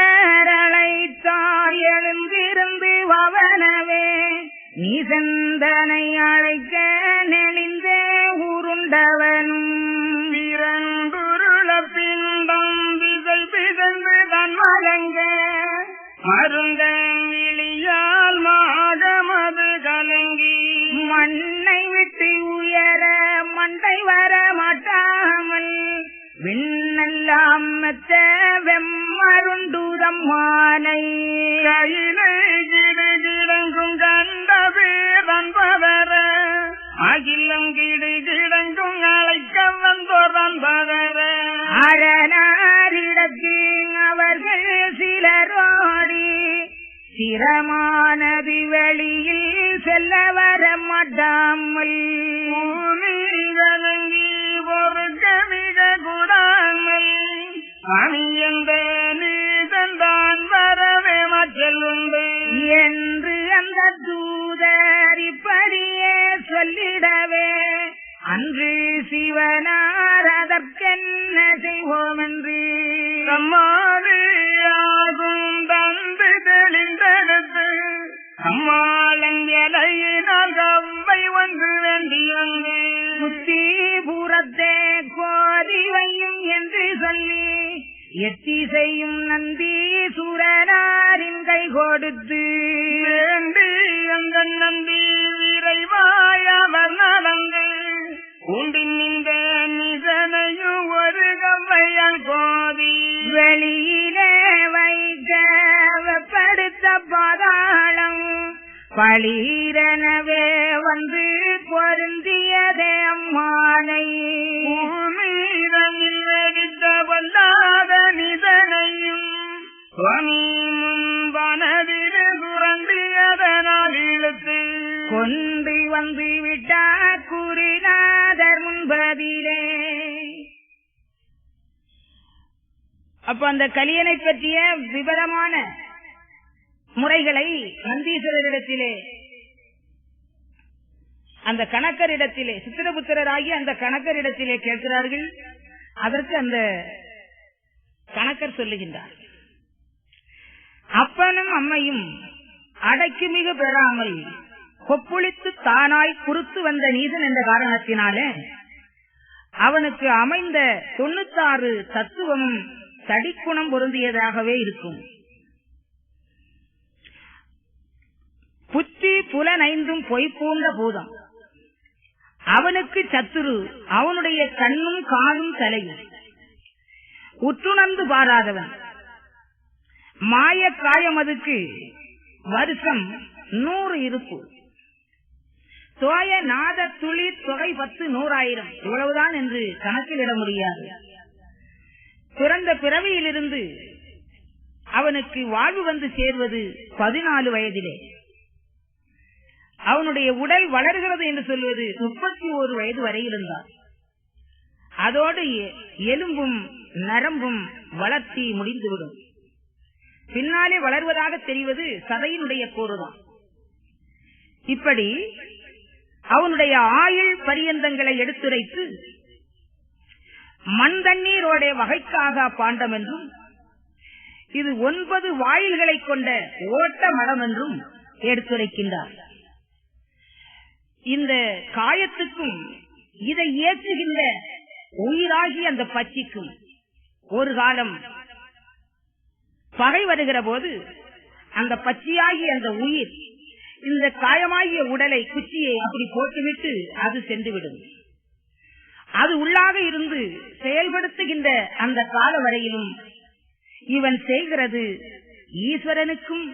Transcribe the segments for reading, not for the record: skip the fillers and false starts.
ஈசரழைத்தார் எழுந்திருந்து வவனவே நீ செந்தனை அழைக்க நெளிந்தே உருண்டவனும் பிறந்துருள பிண்டம் விசை பிசைந்து தன் மலங்க மருந்த விழியால் மாதமது கலங்கி மண்ணை விட்டு உயர மண்டை வர மாட்டாமல் விண்ணெல்லாம் மெத்த வெம்மருண்டுதம் மாலை கையிலை கிடுகிடங்கும் கண்ட பேரன்பவர அகிலம் கிடுகிடங்கும் அழைக்க வந்தோரன்பவர அரணாரிடத்தில் அவர்கள் சிலரோடி சிரமானது வெளியில் செல்ல வர மாட்டாமல் கலங்கி பொறுக்க மிக கூடாமல் அணியந்த நீதந்தான் வரவே மச்சலுண்டு என்று அந்த தூதர் இப்படியே சொல்லிடவே அன்று சிவனார் அதற்கென்ன செய்வோம் என்று சம்மாதியாகும் தந்து தெளிந்தெடுத்து அம்மாளங்கலையினால் கவ்வை ஒன்று வேண்டியங்கு புத்திபுரத்தே கோரிவையும் என்று சொல்லி எத்திசையும் நந்தி சூரனாரின் கை கொடுத்து வேண்டி அந்த நந்தி விரைவாயவர் நடந்து உண்டின் இந்த நிசனையும் ஒரு கவ்வையால் கோதி வெளியிலே வைக்க வெப்படுத்த பாதாளம் பளீரெனவே வந்து பொருந்தியதே அம்மானை பூமியில் வெடித்த வல்லாத நிதனையும் சுவாமி முன்பனதில் சுரண்டியதனால் இழுத்து கொண்டு வந்து விட்டார் குருநாதர் முன்பதிலே. அப்ப அந்த கலியனை பற்றிய விவரமான முறைகளை நந்தீஸ்வரரிடத்திலே அந்த கணக்கரிடத்திலே சித்திரபுத்திரராகி அந்த கணக்கரிடத்திலே கேட்கிறார்கள். அதற்கு அந்த கணக்கர் சொல்லுகின்றார், அப்பனும் அம்மையும் அடக்கிமிகு பெறாமல் கொப்புளித்து தானாய் குறுத்து வந்த நீசன் என்ற காரணத்தினாலே அவனுக்கு அமைந்த 96 தத்துவமும் தடிக்குணம் பொருந்தியதாகவே இருக்கும். புத்தி புலனைந்தும் பொய்ப்பூண்ட பூதம் அவனுக்கு சத்துரு அவனுடைய கண்ணும் காலும் தலையும் உற்றுணர்ந்து பாராதவன் மாய காயமதுக்கு வருஷம் 100 இருப்பு தோய நாத துளி தொகை 10,100,000 இவ்வளவுதான் என்று கணக்கிலிட முடியாது. பிறந்த பிறவியிலிருந்து அவனுக்கு வாழ்வு வந்து சேர்வது 14 வயதிலே. அவனுடைய உடல் வளர்கிறது என்று சொல்வது 31 வயது வரை இருந்தார். அதோடு எலும்பும் நரம்பும் வளர்ச்சி முடிந்துவிடும். பின்னாலே வளர்வதாக தெரிவது சதையினுடைய கூறுதான். இப்படி அவனுடைய ஆயுள் பரியந்தங்களை எடுத்துரைத்து மண் தண்ணீரோட வகைக்காக பாண்டம் என்றும் இது 9 வாயில்களை கொண்ட ஓட்ட மடம் என்றும் எடுத்துரைக்கின்றார். இந்த காயத்துக்கும் இதை இயக்குகின்ற உயிராகி அந்த பச்சிக்கும் ஒரு காலம் பகை வருகிற போது அந்த பச்சியாகி அந்த உயிர் இந்த காயமாகிய உடலை குச்சியை அப்படி போட்டுவிட்டு அது சென்றுவிடும். அது உள்ளாக இருந்து செயல்படுத்துகின்ற அந்த கால வரையிலும் இவன் செய்கிறது ஈஸ்வரனுக்கும்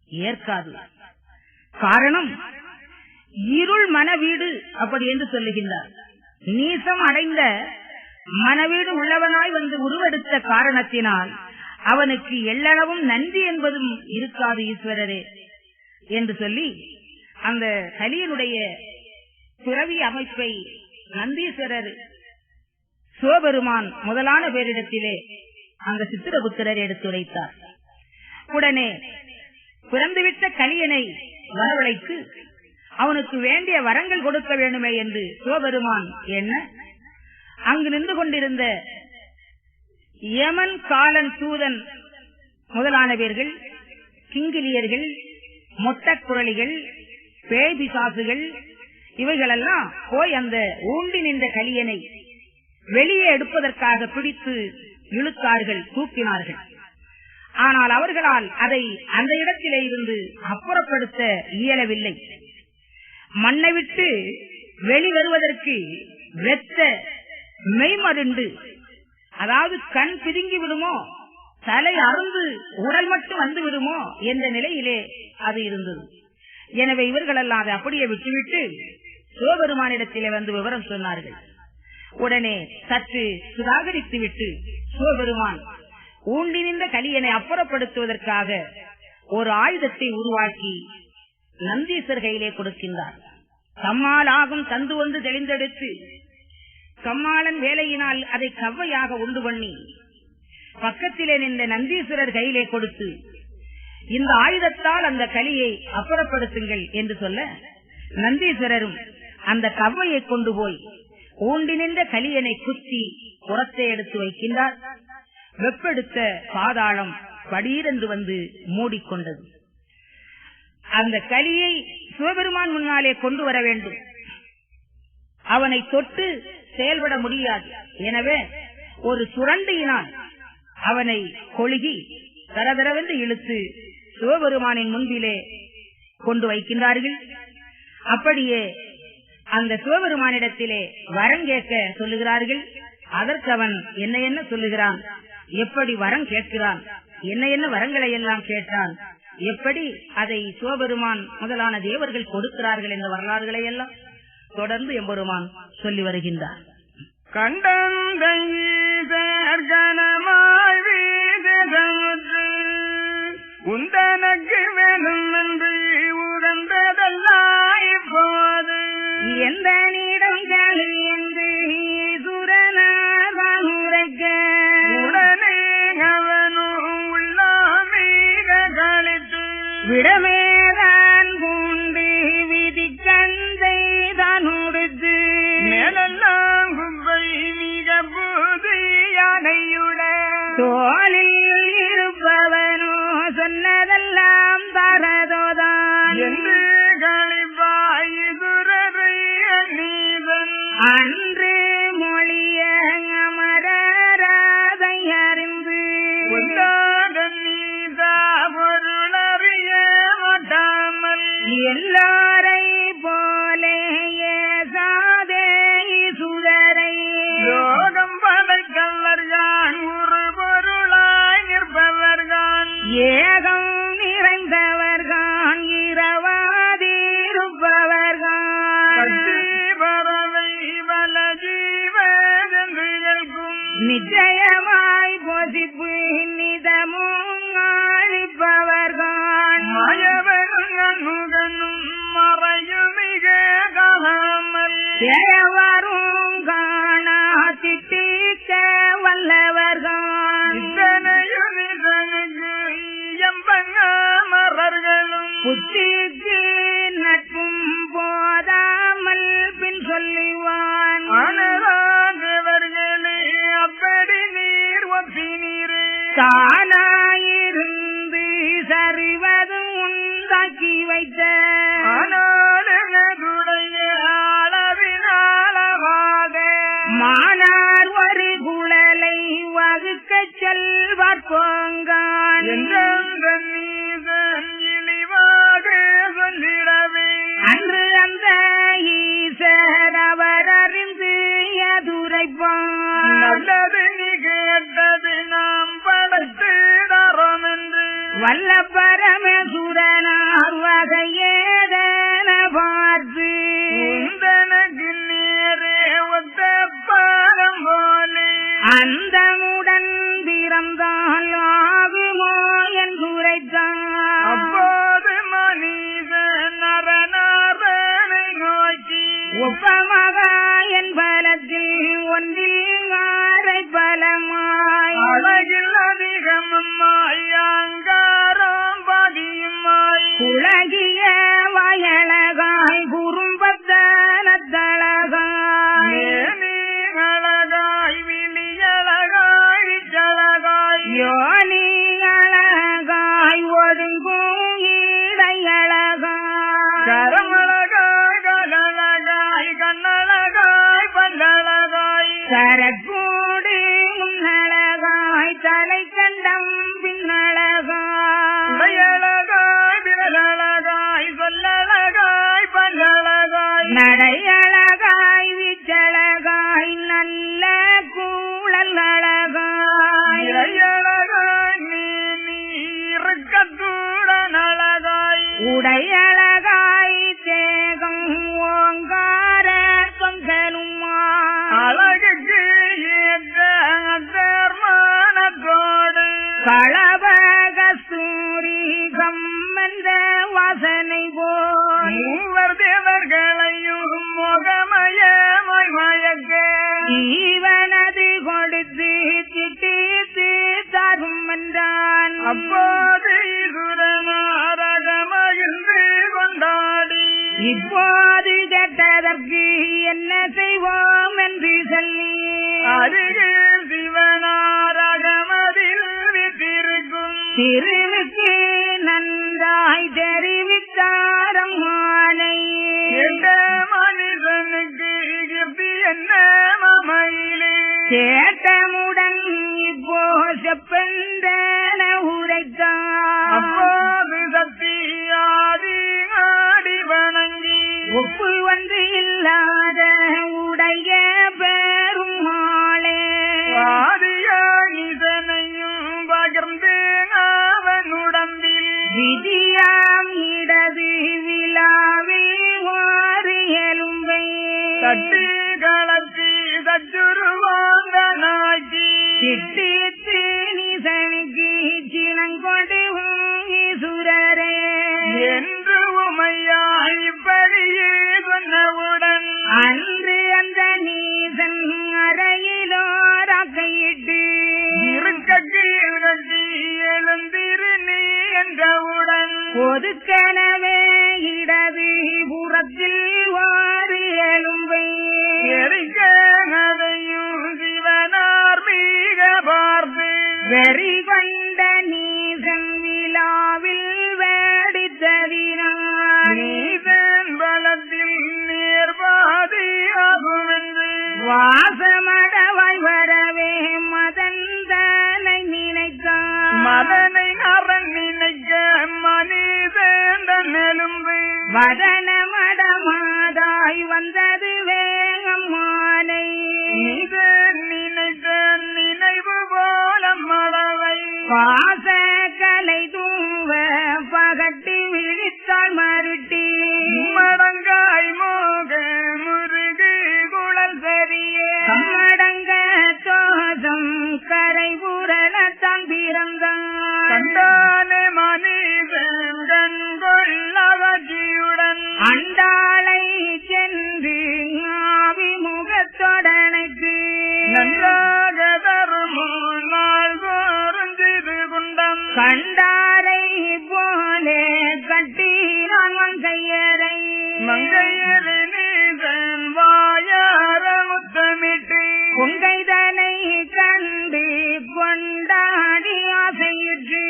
ஏற்காது. காரணம் இருள் மனவீடு அப்படி என்று சொல்லுகின்றார். நீசம் அடைந்த மனவீடு உள்ளவனாய் வந்து உருவெடுத்த காரணத்தினால் அவனுக்கு எல்லளவும் நன்றி என்பதும் இருக்காது ஈஸ்வரரே என்று சொல்லி அந்த கலியனுடைய பிறவி அமைப்பை நந்தீஸ்வரர் சிவபெருமான் முதலான பேரிடத்திலே அந்த சித்திரபுத்திரர் எடுத்துரைத்தார். உடனே பிறந்துவிட்ட கலியனை வரவழைத்து அவனுக்கு வேண்டிய வரங்கள் கொடுக்க வேண்டுமே என்று சிவபெருமான் எண்ண அங்கு நின்று கொண்டிருந்த யமன், காலன், சூதன் முதலானவர்கள், கிங்கிலியர்கள், மொட்டக்குரளிகள், பேய்பிசாசுகள் இவைகளெல்லாம் போய் அந்த ஊண்டி நின்ற கலியனை வெளியே எடுப்பதற்காக பிடித்து இழுத்தார்கள், தூக்கினார்கள். ஆனால் அவர்களால் அதை அந்த இடத்திலே இருந்து அப்புறப்படுத்த இயலவில்லை. மண்ணை விட்டு வெளிவருவதற்கு வெத்த மெய்மருண்டு, அதாவது கண் பிதுங்கி விடுமோ, தலை அறுந்து உடல் மட்டும் வந்து விடுமோ என்ற நிலையிலே அது இருந்தது. எனவே இவர்களெல்லாம் அதை அப்படியே விட்டுவிட்டு சிவபெருமானிடத்திலே வந்து விவரம் சொன்னார்கள். உடனே சற்று சுதாகரித்து விட்டு சிவபெருமான் ஊண்டி நின்ற கலியனை அப்புறப்படுத்துவதற்காக ஒரு ஆயுதத்தை உருவாக்கி நந்தீஸ்வரர் கையிலே கொடுக்கின்றார். கம்மால் ஆகும் தந்து வந்து தெளிந்தெடுத்து கம்மாளன் வேலையினால் அதை கவ்வையாக உண்டு பண்ணி பக்கத்திலே நின்ற நந்தீஸ்வரர் கையிலே கொடுத்து, இந்த ஆயுதத்தால் அந்த கலியை அப்புறப்படுத்துங்கள் என்று சொல்ல, நந்தீஸ்வரரும் அந்த கவ்வையை கொண்டு போய் ஊண்டி நின்ற கலியனை குத்தி புறத்தை எடுத்து வைக்கின்றார். வெப்பெடுத்த பாதாளம் படீரென்று வந்து மூடிக்கொண்டது. அந்த கலியை சிவபெருமான் முன்னாலே கொண்டு வர வேண்டும். அவனை தொட்டு செயல்பட முடியாது. எனவே ஒரு சுரண்டியினால் அவனை கொழுகி தரதரவென்று இழுத்து சிவபெருமானின் முன்பிலே கொண்டு வைக்கின்றார்கள். அப்படியே அந்த சிவபெருமானிடத்திலே வரம் கேட்க சொல்லுகிறார்கள். அதற்கு அவன் என்ன என்ன சொல்லுகிறான், எப்படி வரம் கேட்கிறான், என்ன என்ன வரங்களை எல்லாம் கேட்டான், எப்படி அதை சிவபெருமான் முதலான தேவர்கள் கொடுக்கிறார்கள் என்ற வரலாறுகளை எல்லாம் தொடர்ந்து எம்பெருமான் சொல்லி வருகின்றார். கண்டந்தனமாய் வீதமுற்று உந்தனக்கு வேணும் என்று உறந்ததெல்லாம் இப்போது எந்த நீடம் கலி என்று சுரனாதான் உரைக்க உடனே அவனும் உள்ளாமீக கழித்து விடமேதான் பூண்டு விதி கந்தை தான் உடுத்து மேலெல்லாம் கும்பை மிக புதியானையுட தோளில் இருப்பவனோ சொன்னதெல்லாம் தரதோதான் என்று கழிப்பாய் துரரை நீதன் அன்று மொழிய அமரராதை அறிந்து நீதா பொருளறிய மாட்டாமல் எல்லாரை போலே ஏசாதே சுடரை யோகம் படைக்கல்லர்கான் ஒரு பொருளாய் நிற்பவர்கான் ஏகம் நிறைந்தவர்கான் இரவாதிருப்பவர்கான் பறவை வல ஜீவதென்றுகளுக்கும் நிச்சயமாய் பொசிப்பு நிதமும் அழிப்பவர்கான் மாயவர்கள் முகனும் மறையும் மிக காமல் தேவரும் காணா திட்டிக்க வல்லவர்கான் இத்தனையும் இதனுக்கு எம்பங்க மரர்களும் புத்திக்கு நட்பும் போதாமல் பின் சொல்லுவான் ஆனவர்களே அப்படி நீர் ஒப்பினீரே தானாயிருந்து சரிவதும் உண்டாக்கி வைத்த ஆனாலுடைய அளவினாளமாக மானார் ஒரு குழலை வகுக்க செல்வார் போங்கான் நீதன் இழிவாக சொல்லிடவே அன்று அந்த ஈசர் அவர் அறிந்து எதுரைப்பான் நல்லது நீ கேட்டது நாம் படைத்து தரோம் என்று வல்ல பரமசுரனார் வகையேதன பார்த்து உந்தனக்கு நேரே ஒத்த பாரம் போலே அந்தமுடன் பிறந்தால் ஆகுமோ என்று உரைத்தான். அப்போது மனிதன் நரநாதனை நோக்கி ஒப்பமகா என் பலத்தில் ஒன்றில் ஆரை பலமாய் அழகில் அதிகமாய் அங்காரம் பதியுமாய் குழகிய வயலகாய் குறும்பத்தனத்தழகாய் அழகாய் விழியழகாய் யோனி அழகாய் ஒதுங்கும் இடையழகாய் கரமழகாய் கலழகாய் கண்ணழகாய் பல்லழகாய் சரக்கூடு முன்னழகாய் தலை கண்டம் பின்னழகாய் உடையழகாய் விரலழகாய் சொல்லழகாய் பல்லழகாய் நடையழகாய் விச்சழகாய் நல்ல கூழல் அழகாய் இறையழகாய் நீருக்கத்துடன் அழகாய் உடையழகாய் தேகம் ஓங்கார தொங்கலுமா அழகுக்கு ஏற்ற தர்மானத்தோடு களபகசூரிகம் என்ற வாசனை போல் மூவர் தேவர்களையும் முகமயமாய் மயக்க ஜீவனது கொடுத்து திட்டித்து தரும் என்றான். அப்போது சுரநாரகமகிழ்ந்து கொண்டாடி இப்போது கேட்டதற்கு என்ன செய்வோம் என்று சொல்லி அருகில் சிவனாரகமதில் வித்திருக்கும் திருவுக்கு நன்றாய் தெரிவித்தாரம் மானை எந்த மனிதனுக்கு கீர்த்தி என்ன மமையிலே சேட்டமுடன் இப்போ செப்பென்றன உரைத்தான். அப்போது சக்தியாதி ஆடி வணங்கி ஒப்பு வந்து இல்லாத உடைய பெரும் மாளே ஆதியானிதனையும் பகிர்ந்து அவன் உடம்பில் விதியாம் இடது விழாவில் ஒரு எலும்பை தட்டி களத்தி தச்சுருவாங்க நாக்கி சிட்டித்து நிசனுக்கு சினங்கொண்டு ஈசுரரே என்று உமையாய் இப்படியே சொன்னவுடன் அன்று அந்த நீசன் அறையிலோராக்கையிட்டு இருக்கக்கு இறங்கி எழுந்திரு நீ என்றவுடன் ஒதுக்கனவே இடது புறத்தில் வாறு எலும்பை எரிக்கதையும் சிவனார் மீக பார்த்து வெறி கொண்ட நீசன் விழாவில் வேடித்ததினான். நீதன் பலத்தில் நேர்பாதியாகும் என்று வாசமடவாய் வரவே மதந்தனை நினைத்தான். மதனை அரண் நினைக்க மனிதன் எலும்பு வதனமடமாதாய் வந்தது வேகம் மானை நீதன் நினைத்த நினைவு போல மழவை பாச கலை தூவ பகட்டி விழித்தாள் மருட்டி மடங்காய் மோக முருகு குழல் பெரிய கம்மடங்க தோசம் கரை புரணத்தான் பிறந்தான். கண்டானே மனிதன் கண்கொள்ளவஜியுடன் அண்டாளை சென்று ஆவி முகத்தொடனைக்கு நன்றாக தருமுன் நாள் தோறும் செய்து குண்டம் கண்டாரை போலே கட்டினான் மங்கையரை மங்கையரை நீதன் வாயார முத்தமிட்டு பொங்கைதனை கண்டு கொண்டாடி ஆசையுற்று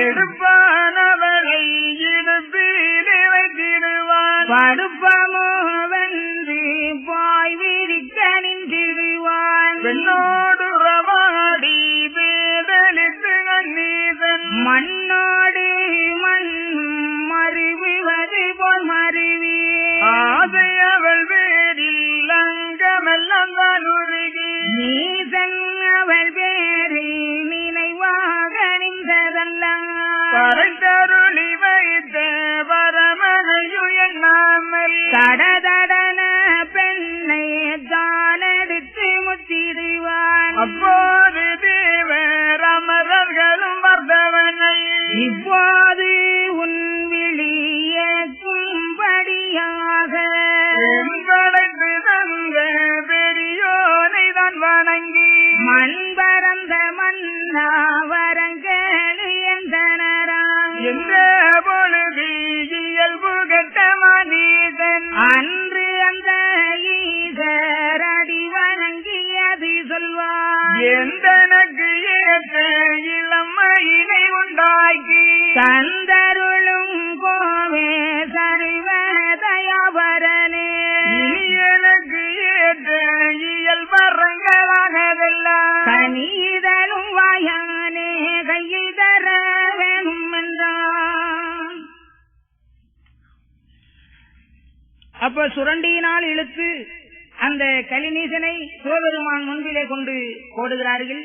எடுப்பானவரை இடுப்பிலே வைத்திடுவான் படுப்பமோ வென்று பாய் விரிக்க நின்றிடுவான். பெண்ணோடு ரவாடி பேதலித்து நீதன் மண்ணோடு மண் மருவுவது போல் மருவி ஆசை அவள் பேரில் அங்கமெல்லாம் தான் உருகி நீசன் அவள் பேரு நினைவாக நின்றதெல்லாம் பறைத்தருளி வைத்த பரமனையு எண்ணாமல் தடதடன பெண்ணை தானெடுத்து முத்திடுவான். அப்போது தேவர் அமரர்களும் வர்த்தவனை இப்போது உன் விழியே கும்படியாக படைத்து தந்த பெரியோனை தான் வணங்கி மண் பரந்த மன்னா வரங்கேளு என்றனராம். எந்த பொழுது இயல்பு கட்ட மனிதன் அன்று அந்த ஈசர் அடி வணங்கியது சொல்வார். எந்தனக்கு ஏற்ற அப்ப சுரண்டியினால் இழுத்து அந்த கலிநீசனை சிவபெருமான் முன்பிலே கொண்டு போடுகிறார்கள்.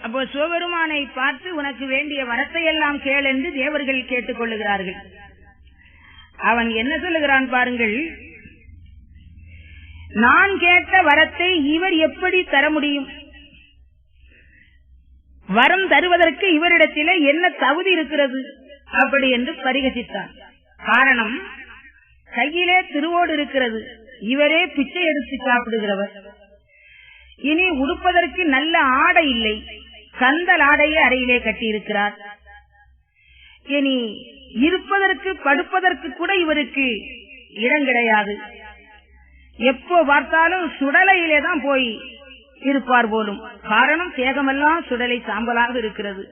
அப்போ சிவபெருமானை பார்த்து உனக்கு வேண்டிய வரத்தை எல்லாம் கேள் என்று தேவர்கள் கேட்டுக் கொள்ளுகிறார்கள். அவன் என்ன சொல்லுகிறான் பாருங்கள், நான் கேட்ட வரத்தை இவர் எப்படி தர முடியும்? வரம் தருவதற்கு இவரிடத்திலே என்ன தகுதி இருக்கிறது? அப்படி என்று பரிகசித்தான். காரணம், கையிலே திருவோடு இருக்கிறது, இவரே பிச்சை எடுத்து சாப்பிடுகிறவர். இனி உடுப்பதற்கு நல்ல ஆடை இல்லை, கந்தல் ஆடையை அறையிலே கட்டியிருக்கிறார். இனி இருப்பதற்கு படுப்பதற்கு கூட இவருக்கு இடம் கிடையாது. எப்போ பார்த்தாலும் சுடலையிலே தான் போய் இருப்பார் போலும். காரணம், தேகமெல்லாம் சுடலை சாம்பலாக இருக்கிறது.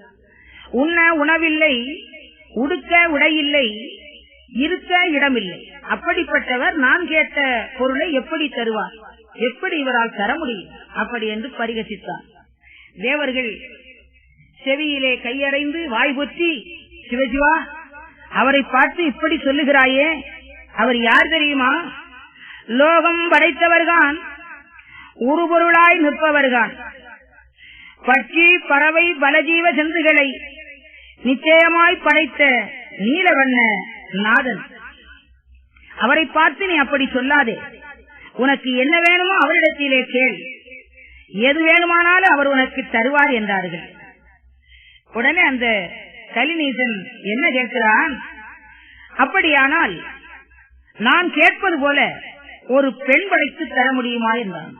உண்ண உணவில்லை, உடுக்க உடையில்லை, இருக்க இடமில்லை. அப்படிப்பட்டவர் நான் கேட்ட பொருளை எப்படி தருவார்? எப்படி இவரால் தர முடியும்? அப்படி என்று பரிகசித்தார். தேவர்கள் செவியிலே கையறைந்து வாய் பொத்தி, சிவஜிவா, அவரை பார்த்து இப்படி சொல்லுகிறாயே, அவர் யார் தெரியுமா? லோகம் படைத்தவர்தான், உருபொருளாய் நிற்பவர்தான், பட்சி பறவை பலஜீவ ஜந்துகளை நிச்சயமாய் படைத்த நீலவண்ண நாதன். அவரை பார்த்து நீ அப்படி சொல்லாதே. உனக்கு என்ன வேணுமோ அவரிடத்திலே கேள், எது வேணுமானாலும் அவர் உனக்கு தருவார் என்றார்கள். உடனே அந்த கலிநீசன் என்ன கேட்கிறான்? அப்படியானால் நான் கேட்பது போல ஒரு பெண் படைத்து தர முடியுமா என்றான்.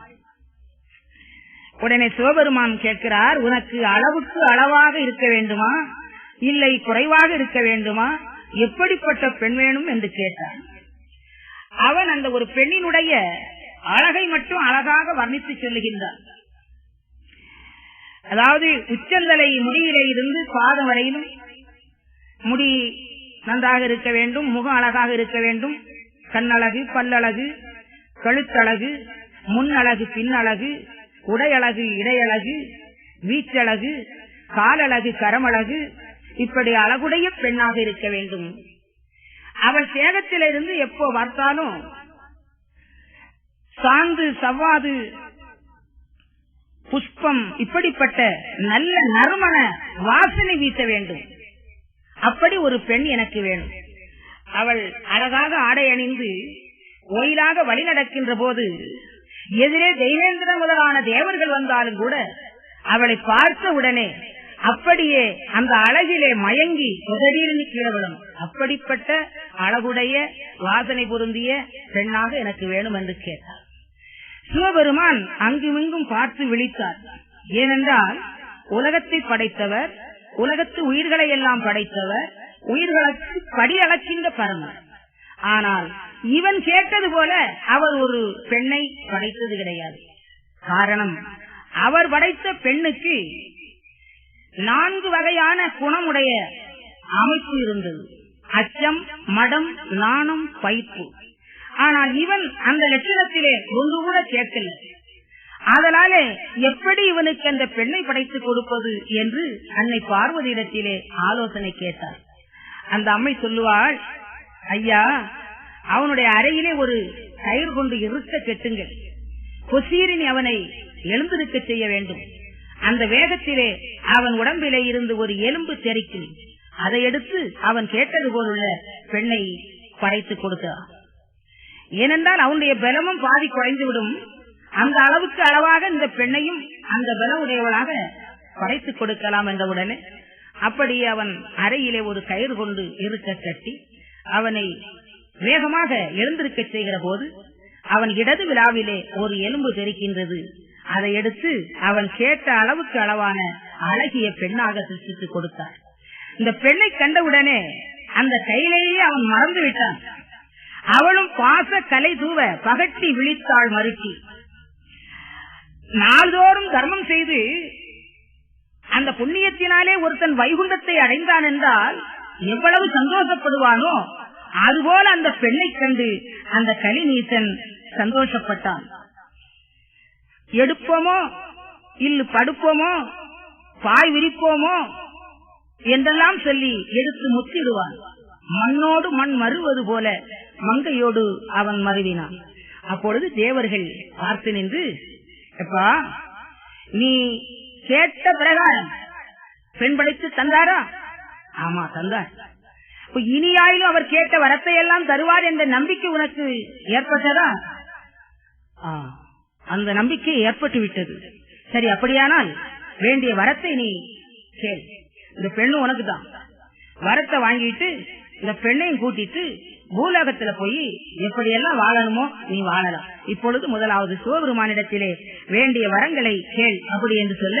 உடனே சிவபெருமான் கேட்கிறார், உனக்கு அளவுக்கு அளவாக இருக்க வேண்டுமா, இல்லை குறைவாக இருக்க வேண்டுமா, எப்படிப்பட்ட பெண் வேணும் என்று கேட்டான். அவன் அந்த ஒரு பெண்ணினுடைய அழகை மட்டும் அழகாக வர்ணித்து சொல்லுகின்றான். அதாவது உச்சந்தலை முடியிலே இருந்து பாதம் வரையிலும் முடி நன்றாக இருக்க வேண்டும், முகம் அழகாக இருக்க வேண்டும், கண்ணழகு, பல்லழகு, கழுத்தழகு, முன்னழகு, பின்னழகு, உடையழகு, இடையழகு, வீச்சழகு, காலழகு, கரமழகு, இப்படி அழகுடைய பெண்ணாக இருக்க வேண்டும். அவள் சேகத்திலிருந்து எப்போ பார்த்தாலும் சாந்து, சவ்வாது, புஷ்பம், இப்படிப்பட்ட நல்ல நறுமண வாசனை வீச வேண்டும். அப்படி ஒரு பெண் எனக்கு வேணும். அவள் அழகாக ஆடை அணிந்து ஒயிலாக வழி நடக்கின்ற போது எதிரே தெய்வேந்திர முதலான தேவர்கள் வந்தாலும் கூட அவளை பார்த்த உடனே அப்படியே அந்த அழகிலே மயங்கி உதறியிருந்து கீழே விடும். அப்படிப்பட்ட அழகுடைய வாசனை பொருந்திய பெண்ணாக எனக்கு வேணும் என்று கேட்டார். சிவபெருமான் அங்குமிங்கும் பார்த்து விழித்தார். ஏனென்றால் உலகத்தை படைத்தவர், உலகத்து உயிர்களை எல்லாம் படைத்தவர், உயிர்களுக்கு படி அளக்கின்ற பரமர். ஆனால் இவன் கேட்டது போல அவர் ஒரு பெண்ணை படைத்தது கிடையாது. காரணம், அவர் படைத்த பெண்ணுக்கு 4 வகையான குணமுடைய அமைப்பு இருந்தது. அச்சம், மடம், நாணம், பைப்பு. ஆனால் இவன் அந்த லட்சணத்திலே ஒன்று கூட கேட்கல. அதனாலே எப்படி இவனுக்கு அந்த பெண்ணை படைத்துக் கொடுப்பது என்று அன்னை பார்வதியிடத்திலே ஆலோசனை கேட்டார். அந்த அம்மை சொல்லுவாள், ஐயா, அவனுடைய அறையிலே ஒரு கயிறு கொண்டு இருக்க கெட்டுங்கள், கொசீரினி அவனை எழுந்திருக்க செய்ய வேண்டும். அந்த வேகத்திலே அவன் உடம்பிலே இருந்து ஒரு எலும்பு தெரிக்கும். அதை எடுத்து அவன் கேட்டது போலுள்ள பெண்ணை படைத்துக் கொடுத்தான். ஏனென்றால் அவனுடைய பலமும் பாதி குறைந்துவிடும். அந்த அளவுக்கு அளவாக இந்த பெண்ணையும் அந்த பலம் உடையவளாக படைத்துக் கொடுக்கலாம் என்ற உடனே அப்படி அவன் அறையிலே ஒரு கயிறு கொண்டு இருக்க கட்டி அவனை வேகமாக எழுந்திருக்க செய்கிற போது அவன் இடது விழாவிலே ஒரு எலும்பு தெரிக்கின்றது. அதை எடுத்து அவன் கேட்ட அளவுக்கு அளவான அழகிய பெண்ணாக சிருஷ்டித்து கொடுத்தார். இந்த பெண்ணை கண்டவுடனே அந்த கையிலேயே அவன் மறந்து விட்டான். அவளும் பாச கலை தூவ பகட்டி விழித்தாள் மறுக்கி. நாள்தோறும் தர்மம் செய்து அந்த புண்ணியத்தினாலே ஒருத்தன் வைகுண்டத்தை அடைந்தான் என்றால் எவ்வளவு சந்தோஷப்படுவானோ அதுபோல அந்த பெண்ணை கண்டு அந்த கலிநீசன் சந்தோஷப்பட்டான். எடுப்போமோ இல்லு படுப்போமோ பாய் விரிப்போமோ என்றெல்லாம் சொல்லி எடுத்து முத்திடுவான். மண்ணோடு மண் மறுவது போல மங்கையோடு அவன் மருவினான். அப்பொழுது தேவர்கள் பார்த்து நின்று, எப்பா நீ கேட்ட பிரகாரம் பெண் படைத்து தந்தாரா? ஆமா தந்தார். இனியாயிலும் அவர் கேட்ட வரத்தை எல்லாம் தருவார் என்ற நம்பிக்கை உனக்கு ஏற்பட்டதா? அந்த நம்பிக்கை ஏற்பட்டு விட்டது. சரி, அப்படியானால் வேண்டிய வரத்தை நீ கேள். இந்த பெண்ணு உனக்கு தான். வரத்தை வாங்கிட்டு இந்த பெண்ணையும் கூட்டிட்டு பூலோகத்துல போய் எப்படியெல்லாம் வாழணுமோ நீ வாழலாம். இப்பொழுது முதலாவது சிவபெருமானிடத்திலே வேண்டிய வரங்களை கேள் அப்படி என்று சொல்ல,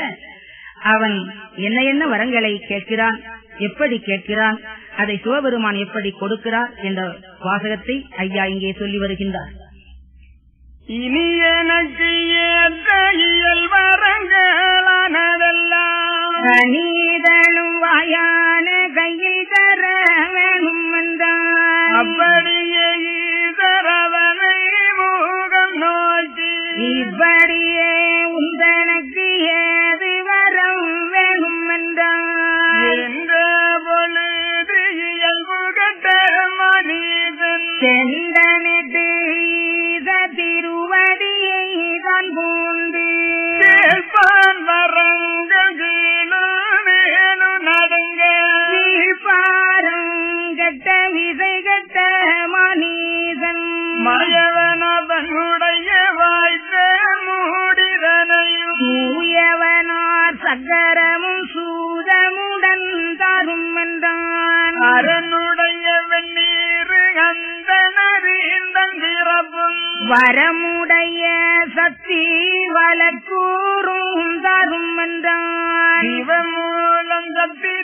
அவன் என்ன என்ன வரங்களை கேட்கிறான், எப்படி கேட்கிறான், அதை சிவபெருமான் எப்படி கொடுக்கிறார் என்ற வாசகத்தை ஐயா இங்கே சொல்லி வருகின்றார். இனி எனக்கு ஏற்ற இயல் வரங்களானதெல்லாம் கணிதனும் வாயான கையில் தர வேணும் என்றான். அப்படியே ஈதரவனை மூகம் நோக்கி இப்படியே உந்தனக்கு ஏது வரம் வேணும் என்றான். என்ற பொழுது இயல்பு கட்ட மனிதன் செந்தனிட்டு திருவடியை தான் பூண்டு கேட்பான் வரங்கள் கீழும் நடுங்க வீழ்பாரங்கட்ட விதை கட்ட மனிதன் மயவனவனுடைய வாய்த்த மூடிதனையும் தூயவனார் சக்கரமும் சூதமுடன் தரும் என்றான். அரனுடைய வெந்நீர் அந்த நரீந்தங்கிரப்பும் வரமுடைய சக்தி வழக்கூறும் தரும் என்றான். சிவமூலம் சக்தி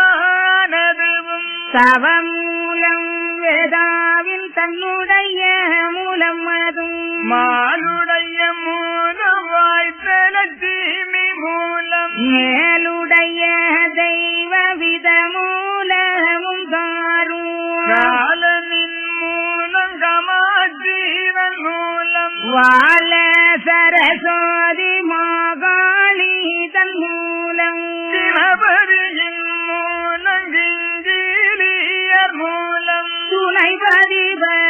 திருமூலானதுவும் தவமூலம் வேதாவின் தன்னுடைய மூலம் அதும் மாலுடைய மூலம் வாய்த்த லட்சுமி மூலம் மேலுடைய தெய்வ வித மூலமும் தாரும் காலனின் மூலம் கமாஜீவன் மூலம் வாழ சரஸ்வதி மாகாளி தன் மூலம் சிவபரியின் மூலம் கிங்கிலியர் மூலம் துணைபதிவனான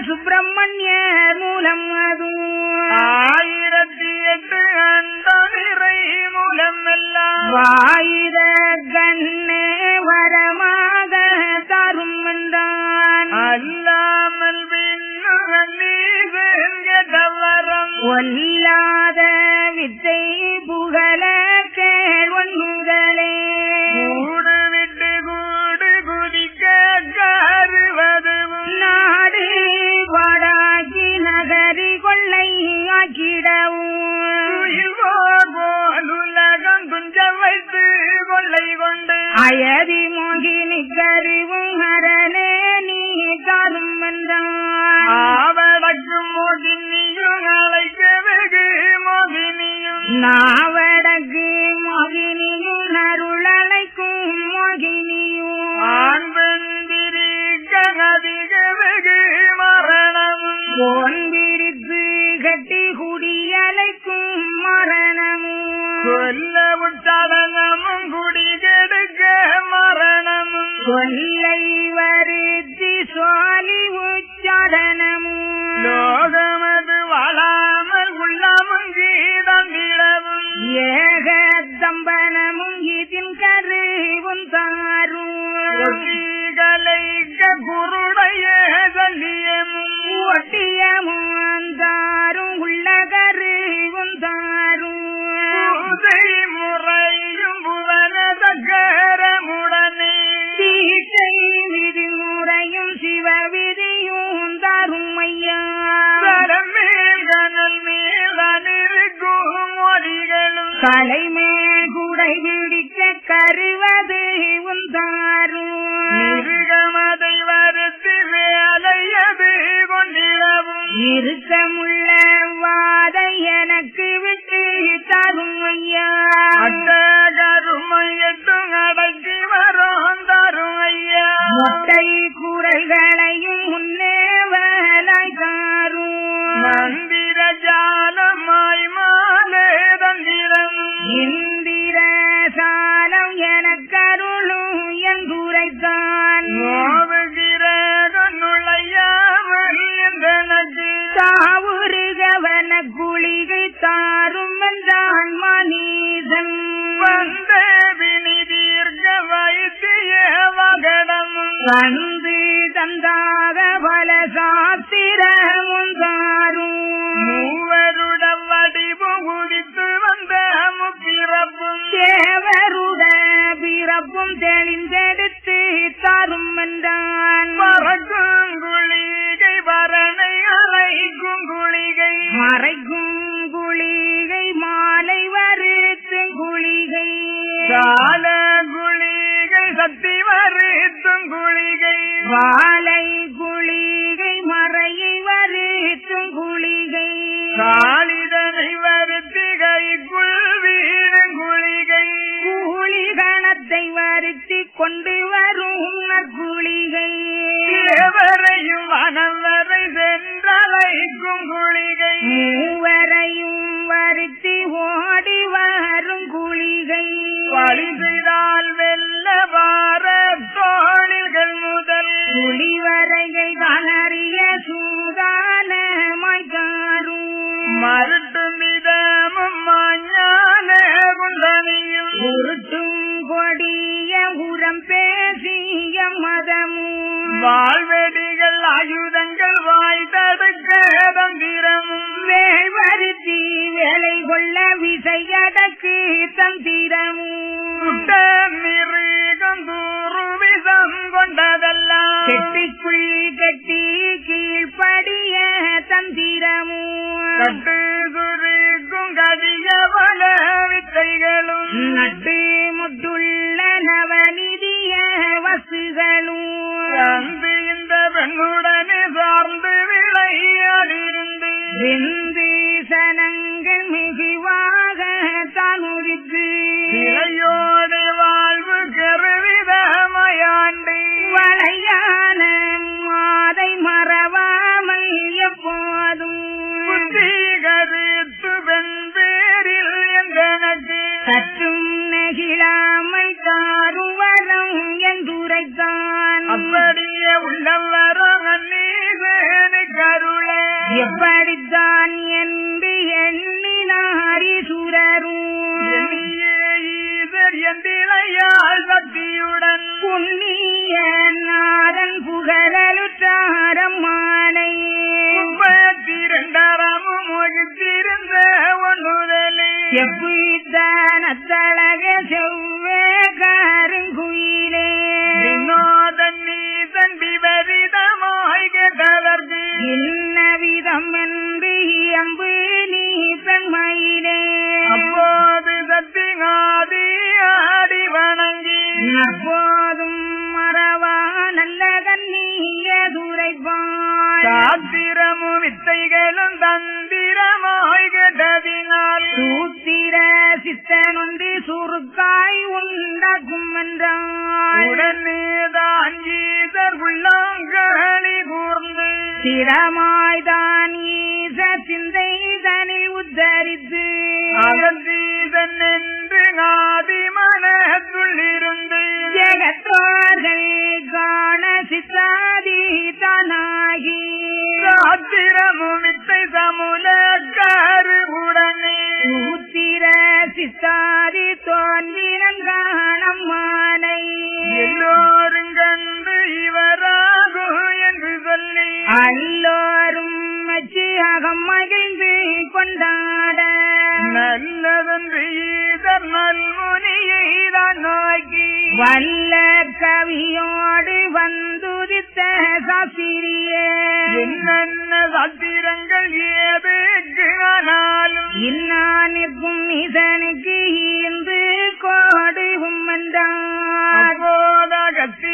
சுப்பிரமணியர் மூலம் அதுவும் 1008 அண்டமிறை மூலம் எல்லாம் வாயிர கண்ணே வரமாக தரும் என்றான். அல்லாமல் விண்ணுவரம் ஒல்லாத வித்தை புகழ கேள்வன்களே கூடு விட்டு கூடு குதிக்க காருவதும் நாடு பாடாக்கி நகரி கொள்ளை ஆக்கிடவும் போலுலகம் துஞ்ச வைத்து கொள்ளை கொண்டு அயதி மோகினி கருவும் அரணே நீ தரும் என்றான். ஆவடக்கும் மோகினியும் அழைக்க வெகு மோகினியும் நாவடக்கு மோகினியும் அருளழைக்கும் மோகினியும் ஆண் பெண்பிரிக்க அதிக வெகு மரணமும் போன் பிரித்து கட்டி குடியலைக்கும் மரணமும் கொல்ல உச்சடனமும் குடி கெடுக்க மரணமும் கொல்லை வருத்தி சோழி உச்சடனமும் லோகமது வாழாமல் உள்ளமும் கீதந்திடவும் ஏக தம்பனமும் இதில் கருவும் தாரும் கலைக்க குருடைய சல்லியமும் ஒட்டியமும் தாரும் உள்ள கருவும் தாரும் பூசை முறையும் புவன சக்கரமுடனே தீட்டை விதி முறையும் சிவ விதியும் தாரும் ஐயா மேல் கனல் மேல் இருக்கும் மொழிகளும் தலைமேல் குடை பிடிக்க கருவது உந்தாரும் மிருகமதை வருத்து வேலையது கொண்டிடவும் இருக்கமுள்ள வாதை எனக்கு விட்டு தரும் ஐயா அட்ட கருமையட்டும் அடக்கி வரும் தரும் ஐயா மொட்டை கூரைகளையும் முன்னே வேலாய் தாரும் மந்திர ஜாலமாய் மாலே தந்திரம் இந்திர சாலம் எனக்கருளும் எங்குரைத்தான் நோவுகிற வந்து தந்தாக பல சாத்திரமுந்தாரும் மூவருடம் வடிவு உதித்து வந்த முப்பிறப்பும் தேவருட பிறப்பும் தெளிந்தெடுத்து தரும் என்றான். பறக்கும் குளிகை பரணை அலைக்கும் குளிகை மறைக்கும் குளிகை மாலை வருத்தும் குளிகை கால குளிகை சக்தி வருத்தும் குளிகை வாழை குளிகை மறையை வருத்தும் குளிகை காளிதனை வருத்தி கைக்குள் வீழும் குளிகை கூலிகணத்தை வருத்தி கொண்டு வரும் நற்குளிகை தேவரையும் மனவரை சென்றலைக்கும் குளிகை மூவரையும் வருத்தி ஓடி வரும் குளிகை வழி செய்தால் வெல்ல வார தோழிகள் முதல் குளிவரையை கணறிய சூதானமாய் தாரும் மருட்டும் விதமும் ஞான குண்டனியும் உருட்டும் கொடிய உரம் பேசிய மதமும் வாழ்வெடிகள் ஆயுதங்கள் வாய் தடுக்க தந்திரமும் வேழ்வருத்தி வேலை கொள்ள விசையடக்கு தந்திரமும் மிருகம் தூருவிசம் கொண்டதெல்லாம் கெட்டிக்குள் கெட்டி கீழ்படிய தந்திரமும் கட்டு சுருக்கும் கடிய பல வித்தைகளும் நட்டு முட்டுள்ள நவநிதிய வசுகளும் வந்து இந்த பெண்ணுடனே சார்ந்து விளையாடிருந்து விந்து சனங்கள் மிகுவாக தனுரித்து இளையோடு வாழ்வு கருவிதமயாண்டு வளையான மாதை மறவாமல் எப்போதும் புத்தி கருத்து பெண் பேரில் எந்தனக்கு சற்றும் நெகிழாமல் தாரும் வரம் என்றுரைத்தான். அப்படியே உள்ளம் வர மன்னீசனு கருள எப்படித்தான் என்று எண்ணினாரி சுரரும் ஈசர் எந்திளையால் சக்தியுடன் புண்ணிய நாதன் புகழலுற்றாரம்மானை 32 மொழித்திருந்த ஒன்றுதலே எவ்விதனத்தழக செவ்வே கருங்குயிலே வினோதன் நீசன் விபரிதமாய் கேட்டதற்கு இன்ன விதம் என்று அம்பு நீ பெண்மையிலே அப்போது சத்திகாதி ஆடி வணங்கி அப்போதும் மறவா நல்ல கண்ணிய துரைப்பான் சாத்திரமும் வித்தைகளும் தந்திரமாய் கேட்டதினால் சூத்திர சித்தனொன்று சுருக்காய் உண்டாக்கும் என்றான். உடனேதான் ஈசர் உள்ளாங்களி கூர்ந்து சிரமாய்தான் ஈச சிந்தை தனில் உத்தரித்து அகந்தீசன் என்று ஆதி மனத்துள்ளிருந்து ஜெகத்தோர்கள் காண சித்தாதி தானாகி சாத்திரமும் வித்தை சமுல கருவுடனே சூத்திர சித்தாதி தோன்றினன் காணம்மானை எல்லோரும் கண்டு இவராகும் என்று சொல்லி எல்லோரும் மெச்சி அகம் மகிழ்ந்து கொண்டாட நல்லதென்று ஈசர் நல்முனியை தான் நோக்கி வல்ல கவியோடு வந்துதித்த சாஸ்திரியே என்னென்ன சாத்திரங்கள் ஏதுக்கு ஆனாலும் இன்னானிற்கும் ஈசனுக்கு ஈந்து கோடுகும் என்றார்.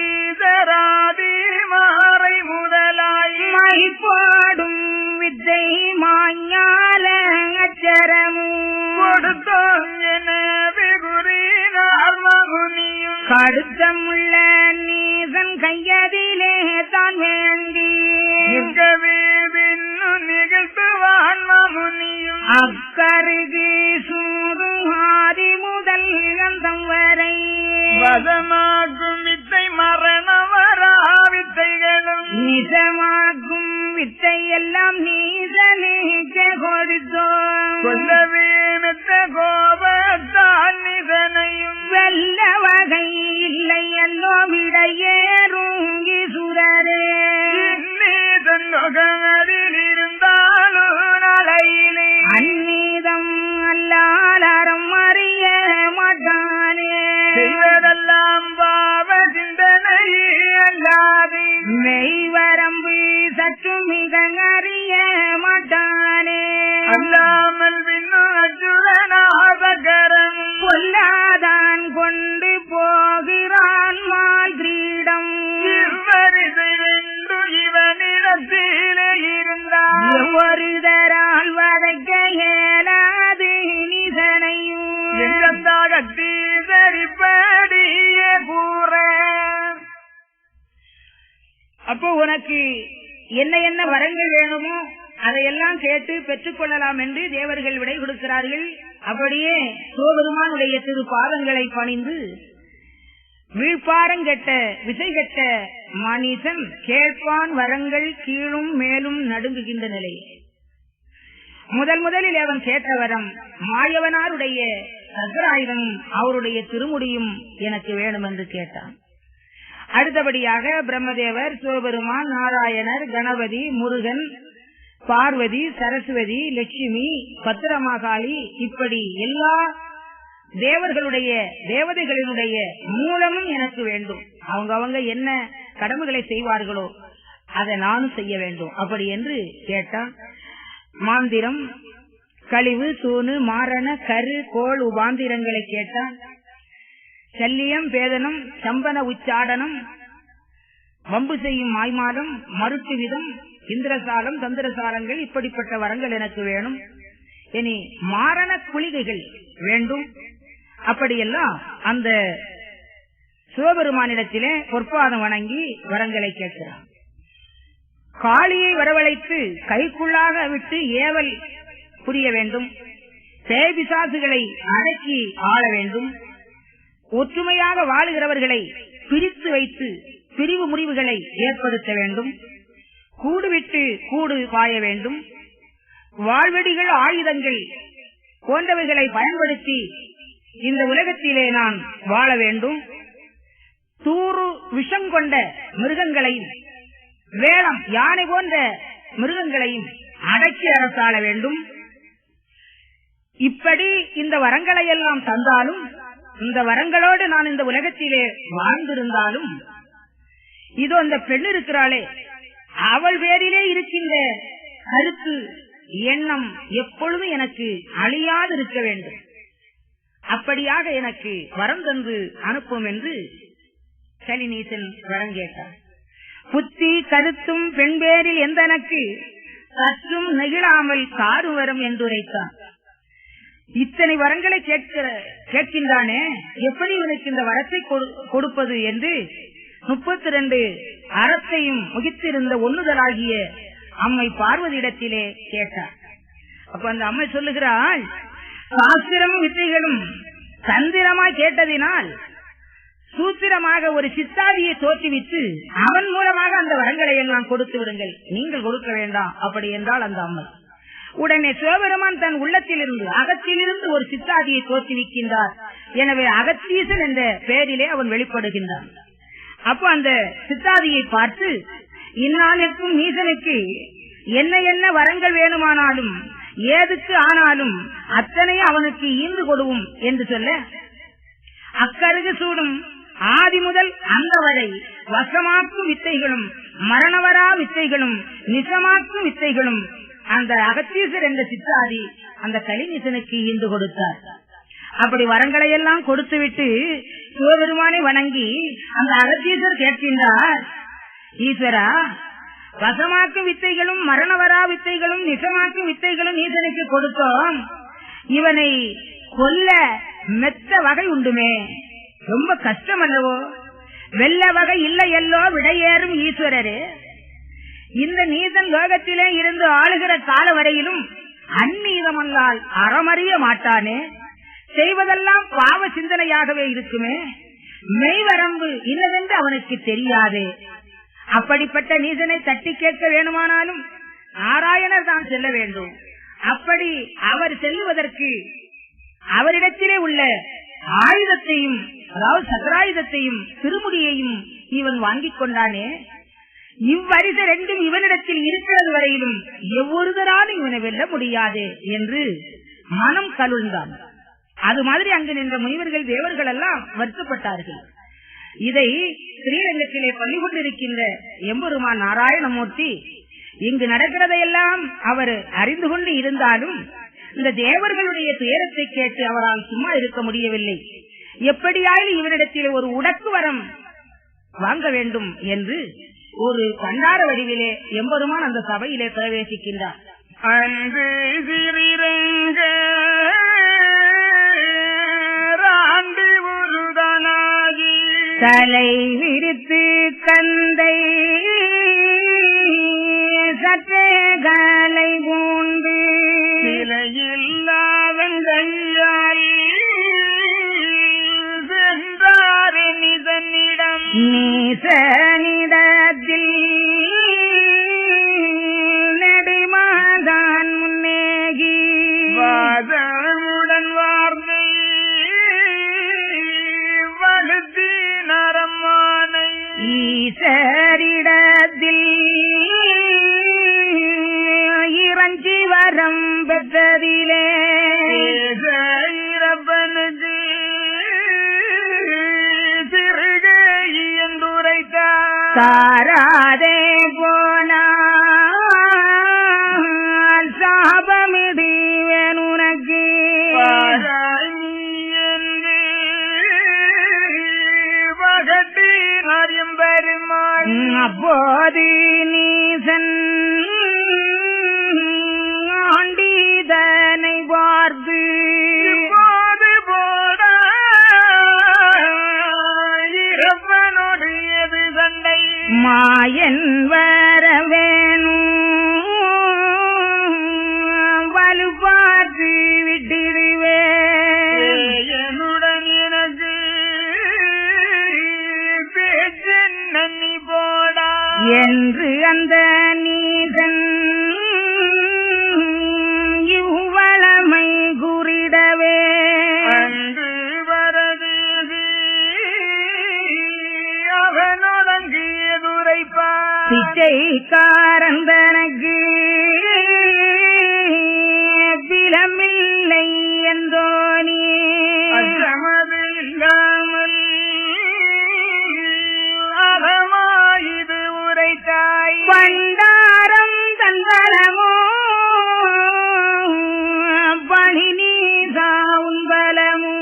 அப்போதகத்தீசராதி மாறை முதலாய் மை போடும் வித்தை மாஞால அச்சரமும் கொடுத்தோம் என விகுறினார் மகுனியும் கடுத்தமுள்ள நீசன் கையதிலே தான் வேண்டி நிற்கவே பின்னு நிகழ்த்துவான் மகுனியும் அக்கருகு சூறு ஆதி முதல் அந்தம் வரை வசமாக்கும் வித்தை மரண வரா வித்தைகளும் நிஜமாக்கும் வித்தை எல்லாம் நீசனுக்கு கொடுத்தோம். கொல்லவே மெத்த கோபத்தான் நிதனையும் வெல்ல வகை இல்லை அல்லோ விடையேறும் செய்வதெல்லாம் பாவ சிந்தனை அல்லாது மெய்வரம்பு சற்று மிக அறிய மாட்டானே. அல்லாமல் பின்னாச்சுரனாபகரம் கொல்லாதான் கொண்டு போகிறான் மால் கிரீடம். இவ்வரிசைவென்று இவனிடத்திலே இருந்தான் ஒரு தரால் வதைக்க இயலாது நிசனையும் எங்கந்தாகத்தி சரிப்படிய கூற. அப்போ உனக்கு என்ன என்ன வரங்கள் வேணுமோ அதையெல்லாம் கேட்டு பெற்றுக் கொள்ளலாம் என்று தேவர்கள் விடை கொடுக்கிறார்கள். அப்படியே சிவபெருமானுடைய திரு பாதங்களை பணிந்து வீழ்பாரங்கெட்ட விசை கெட்ட மனிதன் கேட்பான் வரங்கள் கீழும் மேலும் நடுங்குகின்ற நிலை. முதலில் அவன் கேட்ட வரம் மாயவனாருடைய சக்கராயுதமும் அவருடைய திருமுடியும் எனக்கு வேணும் என்று கேட்டான். அடுத்தபடியாக பிரம்மதேவர், சிவபெருமான், நாராயணர், கணபதி, முருகன், பார்வதி, சரஸ்வதி, லட்சுமி, பத்திரமாகாளி இப்படி எல்லா தேவதைகளினுடைய மூலமும் எனக்கு வேண்டும். அவங்க என்ன கடமைகளை செய்வார்களோ அதை நானும் செய்ய வேண்டும் அப்படி என்று கேட்டான். மாந்திரம், கழிவு, தூணு, மாரண, கரு, கோள் உபாந்திரங்களை கேட்டான். சல்லியம், பேதனம், சம்பன உச்சாடனம், வம்பு செய்யும் மாய்மாலம், மறுட்டு விதம், இந்திரசாலம், தந்திரசாலங்கள் இப்படிப்பட்ட வரங்கள் எனக்கு வேணும். இனி மாரண குளிகைகள் வேண்டும். அப்படியெல்லாம் அந்த சிவபெருமானிடத்திலே பொற்பாதம் வணங்கி வரங்களை கேட்கிறான். காளியை வரவழைத்து கைக்குள்ளாக விட்டு ஏவல் புரிய வேண்டும். பேபிசாசுகளை அடக்கி ஆள வேண்டும். ஒற்றுமையாக வாழுகிறவர்களை பிரித்து வைத்து பிரிவு முறிவுகளை ஏற்படுத்த வேண்டும். கூடு விட்டு கூடு பாய வேண்டும். வாழ்வெடிகள், ஆயுதங்கள் போன்றவைகளை பயன்படுத்தி இந்த உலகத்திலே நான் வாழ வேண்டும். தூறு விஷம் கொண்ட மிருகங்களையும் வேளம், யானை போன்ற மிருகங்களையும் அடக்கி அரசாள வேண்டும். இப்படி இந்த வரங்களை எல்லாம் தந்தாலும், இந்த வரங்களோடு நான் இந்த உலகத்திலே வாழ்ந்திருந்தாலும், இதோ அந்த பெண் இருக்கிறாளே அவள் பேரிலே இருக்கின்ற கருத்து எண்ணம் எப்பொழுதும் எனக்கு அழியாது இருக்க வேண்டும். அப்படியாக எனக்கு வரம் தந்து அனுப்பும் என்று கலிநீசன் வரம் கேட்டார். புத்தி கருத்தும் பெண் பேரில் எந்தனக்கு சற்றும் நெகிழாமல் காரு வரும் என்று உரைத்தான். இத்தனை வரங்களை கேட்கின்றானே, எப்படி இவனுக்கு இந்த வரத்தை கொடுப்பது என்று 32 அறத்தையும் முகித்திருந்த ஒண்ணுதலாகிய அம்மை பார்வதியிடத்திலே கேட்டார். அப்ப அந்த அம்மை சொல்லுகிறாள், சாஸ்திரமும் வித்தைகளும் தந்திரமாய் கேட்டதினால் சூத்திரமாக ஒரு சித்தாதியை தோற்றுவித்து அவன் மூலமாக அந்த வரங்களை எல்லாம் கொடுத்து விடுங்கள், நீங்கள் கொடுக்க வேண்டாம் அப்படி என்றால் அந்த அம்மை. உடனே சிவபெருமான் தன் உள்ளத்திலிருந்து அகத்திலிருந்து ஒரு சித்தாதியை தோற்றுவிக்கின்றார். எனவே அகத்தீசன் என்ற பெயரிலே அவன் வெளிப்படுகின்றான். அப்ப அந்த சித்தாதியை பார்த்து, இந்நாளுக்கும் ஈசனுக்கு என்ன என்ன வரங்கள் வேணுமானாலும் ஏதுக்கு ஆனாலும் அத்தனையும் அவனுக்கு ஈந்து கொடுவும் என்று சொல்ல, அக்கருகு சூடும் ஆதி முதல் அந்த வரை வசமாக்கும் வித்தைகளும் மரணவரா வித்தைகளும் நிசமாக்கும் வித்தைகளும் அந்த அகத்தீசர் என்ற சித்தாதி அந்த கலிநீசனுக்கு ஈந்து கொடுத்தார். அப்படி வரங்களை எல்லாம் கொடுத்து விட்டு சிவபெருமானை வணங்கி அந்த அகத்தீசர் கேட்கின்றார், ஈஸ்வரா, வசமாக்கும் வித்தைகளும் மரணவரா வித்தைகளும் நிசமாக்கும் வித்தைகளும் ஈசனுக்கு கொடுத்தோம். இவனை கொல்ல மெத்த வகை உண்டுமே, ரொம்ப கஷ்டம் அல்லவோ? வெள்ள வகை இல்லையல்லோ விடையேறும் ஈஸ்வரரே. இந்த நீசன் லோகத்திலே இருந்து ஆளுகிற கால வரையிலும் அந்நீதமல்லால் அறமறிய மாட்டானே, செய்வதெல்லாம் பாவ சிந்தனையாகவே இருக்குமே, மெய்வரம்பு இல்லவென்று அவனுக்கு தெரியாதே. அப்படிப்பட்ட நீசனை தட்டி கேட்க வேணுமானாலும் நாராயணர் தான் செல்ல வேண்டும். அப்படி அவர் செல்லுவதற்கு அவரிடத்திலே உள்ள ஆயுதத்தையும், அதாவது சக்கராயுதத்தையும் திருமுடியையும் இவன் வாங்கிக் கொண்டானே, இவ்வரிசை ரெண்டும் இவனிடத்தில் இருக்கிறது வரையிலும் எவ்வொருவராலும் இவனை வெல்ல முடியாது என்று மனம் கலுழ்ந்தான். அது மாதிரி அங்கு நின்ற முனிவர்கள் தேவர்கள் எல்லாம் வருத்தப்பட்டார்கள். இதை ஸ்ரீரங்கத்திலே பள்ளி கொண்டிருக்கின்ற எம்பெருமான் நாராயணமூர்த்தி இங்கு நடக்கிறதையெல்லாம் அவர் அறிந்து கொண்டு இருந்தாலும் இந்த தேவர்களுடைய துயரத்தை கேட்டு அவரால் சும்மா இருக்க முடியவில்லை. எப்படியாவது இவரிடத்தில் ஒரு உடக்கு வரம் வாங்க வேண்டும் என்று ஒரு பண்டார வடிவிலே எம்பெருமான் அந்த சபையிலே பிரவேசிக்கின்றார். அன்று சிறிரங்க ஆண்டு உருதனாகி தலை விரித்து கந்தை சற்றேகளை பூண்டு நிலையில்லாதன் கையால் சென்றார் நிதனிடம் நீசனிடத்தில் நெடுமாதான் முன்னேகி வாதமுடன் வார்த்தை வலுத்தி நரமானை ஈசரிடத்தில் இறஞ்சி வரம் பெற்றதிலே இரப்பனுக்கு திருகை என்றுரைத்தார். தாராதே போனால் சாபமிடுவேன் உனக்கு பாராயணி என்று பகட்டி அறியும் பெருமாள் அப்போது நீசன் ஆண்டிதனை பார்த்து இப்போது போட இரப்பனோடு எது சண்டை மாயன் வர வேணும் வலு பார்த்து விட்டிடுவேன் என்னுடன் எனக்கு பேச்சு நன்னி போடா என்று அந்த நீசன் இவ்வளமை குறிடவே அன்று வரதேவி அவனொடங்கு எதுரைப்பார். பிச்சைக்காரன் தனக்கு பிலமில்லை என்றோனே அச்சமது இல்லாமல் அறமாயுது உரைத்தாய். பண்டாரம் தந்தரமோ பணி நீசா உன்பலமோ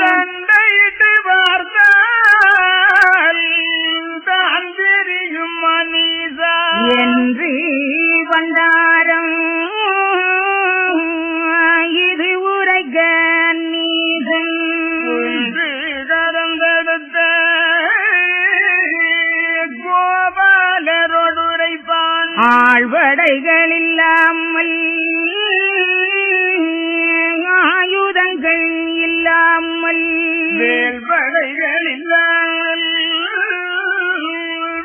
சண்டையிட்டு பார்த்தால் தான் தெரியும் மனிதா என்று பண்டாரம் இது உரைக்க நீசன் ஒன்று கரந்தெடுத்த கோபாலரோடுரைப்பான். ஆழ்வடைகள் இல்லாமல் ஆயுதங்கள் இல்லாமல் வேல்படைகள் இல்லாமல்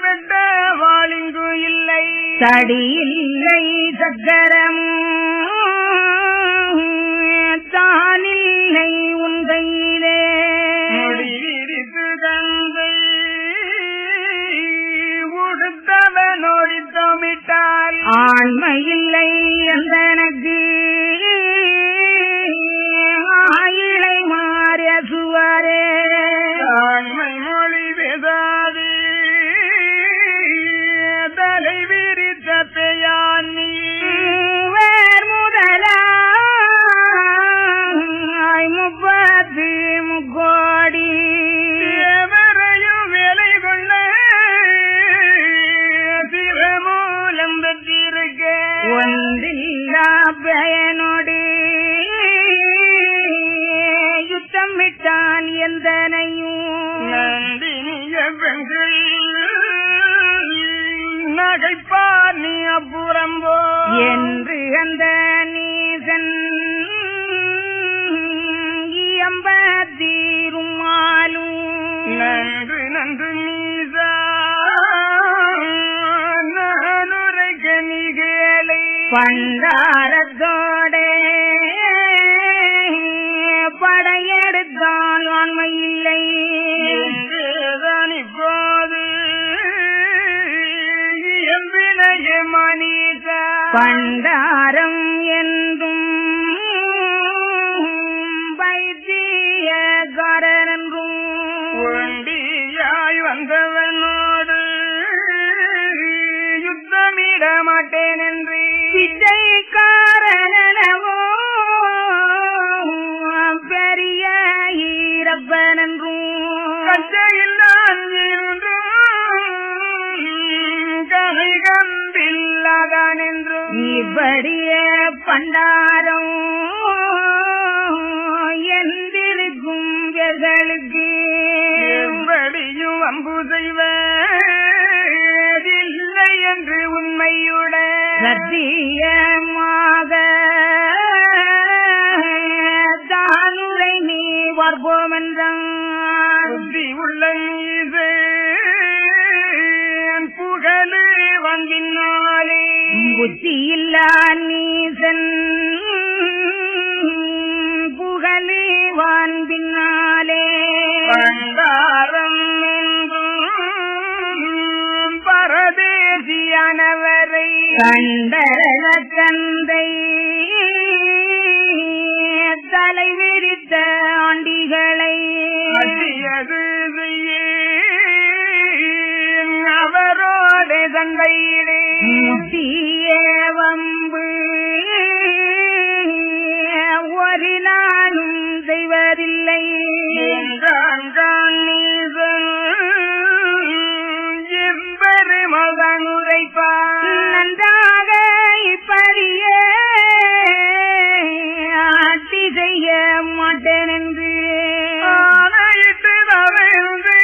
வெட்ட வாளிங்கு இல்லை. தடி இல்லை சக்கரம் தானில்லை உன் கையிலே முடிவிரித்து தந்தை உடுத்தவனோடி தமிட்டால் ஆண்மையில்லை அந்தனக்கு ஆயிலை மாறிய சுவரே ஆண்மை மொழி பேசாது தலை விரித்த பெயானி வேர் முதலாய் 30 முக்கோடி எவரையும் வேலை கொள்ள திறமூலம் பெற்றிருக்க ஒன்றில்லா பயனோடு யுத்தம் விட்டான் எந்தனையும் நந்தினிய பெண்கள் நகைப்பார் நீ அப்புறம்போ என்று அந்த நீசன் இயம்பத்தீருமாலும் நன்று நன்று நீசா நானுரைக்க நிகழை பண்டாரத்தோடே படையெடுத்தால் ஆண்மையில்லை என்றேதான் இப்போது எம்பினைய மனிதா பண்டாரம் என்றும் கச்சையில் நான் என்றும் கலை கம்பில்லாதான் என்றும் இப்படிய பண்டாரம் எந்திருக்கும் வேர்களுக்கு எப்படியும் அம்பு செய்வதில்லை என்று உண்மையுட சத்தியமாக தானுரை நீ பார்ப்போம் என்றான். புத்தி உள்ள புகழு வந்தினாலே புத்தியில்லா நீசன் புகழே வான் பின்னாலே பண்டாரம் என்றும் பரதேசியானவரை கண்டர தந்தை தலை விரித்த ஆண்டிகளை அது அவரோட சண்டையிலே முத்திய வம்பு ஒரு நாளும் செய்வதில்லை என்பது மகன் உரைப்பார் நன்றாக இப்படிய ஆட்சி செய்ய மாட்டேன் என்று ஆணையிட்டு தவிர்ந்து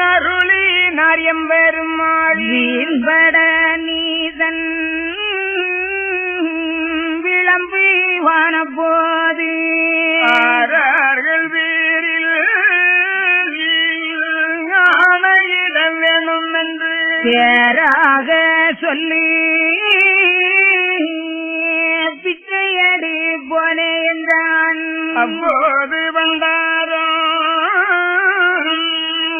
அருளி நாரியம் பெருமாள் வீண்பட நீதன் விளம்பு வான போது ஆறார்கள் பேரில் ஆணையிடம் வேணும் என்று பேராக சொல்லி பிச்சையடி போனே என்றான். அப்போது வந்தாரோ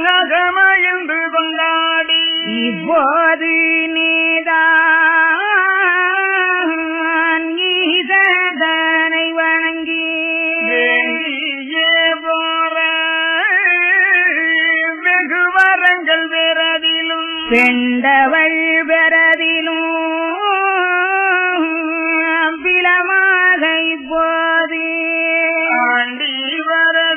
நகமயந்து கொண்டாடி இப்போது நீதான் ஈசனை வணங்கி வேண்டியே போற வெகு வரங்கள் பெறதிலும் பெண்டவள்